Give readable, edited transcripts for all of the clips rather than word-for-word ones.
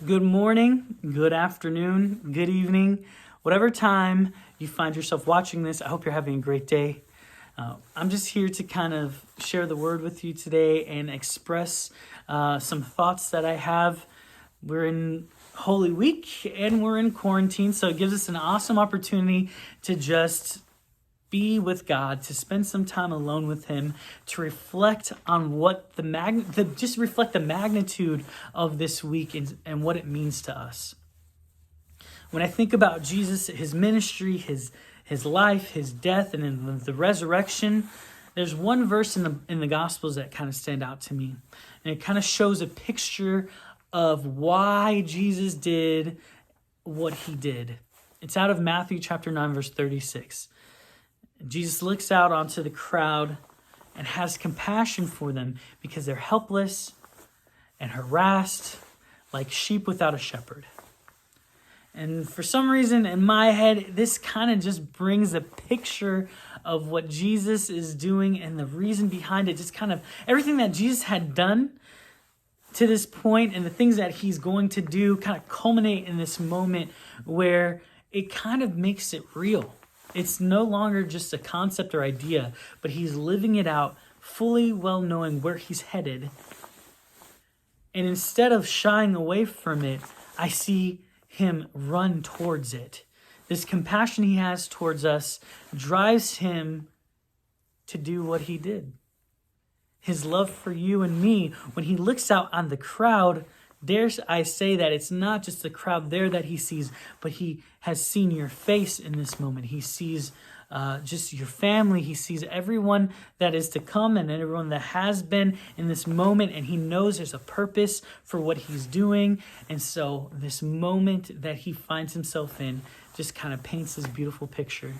Good morning, good afternoon, good evening, whatever time you find yourself watching this. I hope you're having a great day. I'm just here to kind of share the word with you today and express some thoughts that I have. We're in Holy Week and we're in quarantine, so it gives us an awesome opportunity to just be with God, to spend some time alone with Him, to reflect on what just reflect the magnitude of this week and what it means to us. When I think about Jesus, His ministry, His life, His death, and then the resurrection, there's one verse in the Gospels that kind of stand out to me, and it kind of shows a picture of why Jesus did what He did. It's out of Matthew chapter 9, verse 36. Jesus looks out onto the crowd and has compassion for them because they're helpless and harassed like sheep without a shepherd. And for some reason in my head, this kind of just brings a picture of what Jesus is doing and the reason behind it. Just kind of everything that Jesus had done to this point and the things that He's going to do kind of culminate in this moment where it kind of makes it real. It's no longer just a concept or idea, but He's living it out fully well knowing where He's headed. And instead of shying away from it, I see Him run towards it. This compassion He has towards us drives Him to do what He did. His love for you and me, when He looks out on the crowd, dare I say that it's not just the crowd there that He sees, but He has seen your face in this moment. He sees just your family. He sees everyone that is to come and everyone that has been in this moment, and He knows there's a purpose for what He's doing. And so this moment that He finds Himself in just kind of paints this beautiful picture.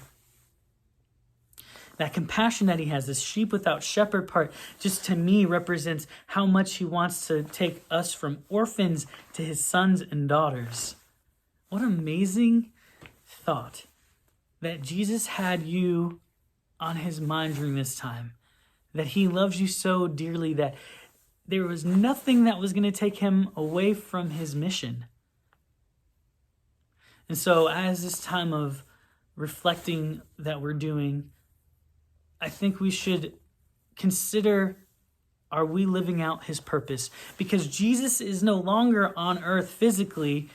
That compassion that He has, this sheep without shepherd part, just to me represents how much He wants to take us from orphans to His sons and daughters. What an amazing thought that Jesus had you on His mind during this time, that He loves you so dearly that there was nothing that was going to take Him away from His mission. And so as this time of reflecting that we're doing, I think we should consider, are we living out His purpose? Because Jesus is no longer on earth physically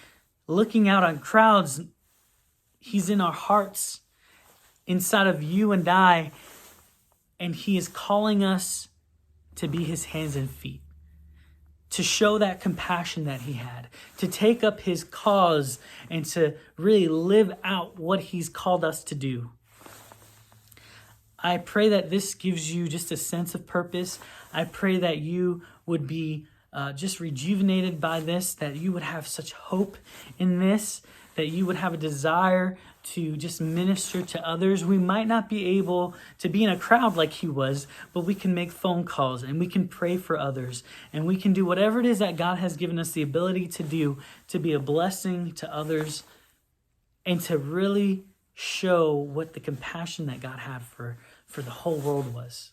looking out on crowds. He's in our hearts, inside of you and I, and He is calling us to be His hands and feet, to show that compassion that He had, to take up His cause and to really live out what He's called us to do. I pray that this gives you just a sense of purpose. I pray that you would be just rejuvenated by this, that you would have such hope in this, that you would have a desire to just minister to others. We might not be able to be in a crowd like He was, but we can make phone calls and we can pray for others and we can do whatever it is that God has given us the ability to do to be a blessing to others and to really show what the compassion that God had for the whole world was.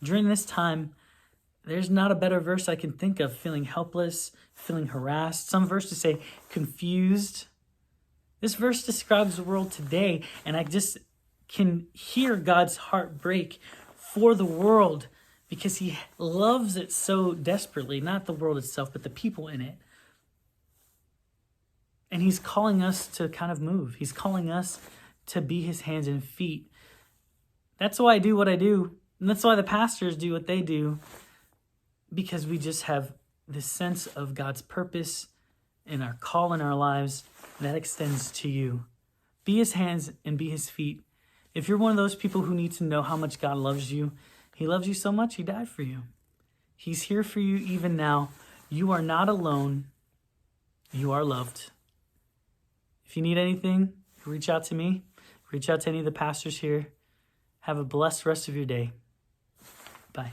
During this time, there's not a better verse I can think of. Feeling helpless, feeling harassed. Some verses say confused. This verse describes the world today, and I just can hear God's heart break for the world because He loves it so desperately, not the world itself, but the people in it. And He's calling us to kind of move. He's calling us to be His hands and feet. That's why I do what I do. And that's why the pastors do what they do. Because we just have this sense of God's purpose and our call in our lives that extends to you. Be His hands and be His feet. If you're one of those people who need to know how much God loves you, He loves you so much, He died for you. He's here for you even now. You are not alone. You are loved. If you need anything, reach out to me. Reach out to any of the pastors here. Have a blessed rest of your day. Bye.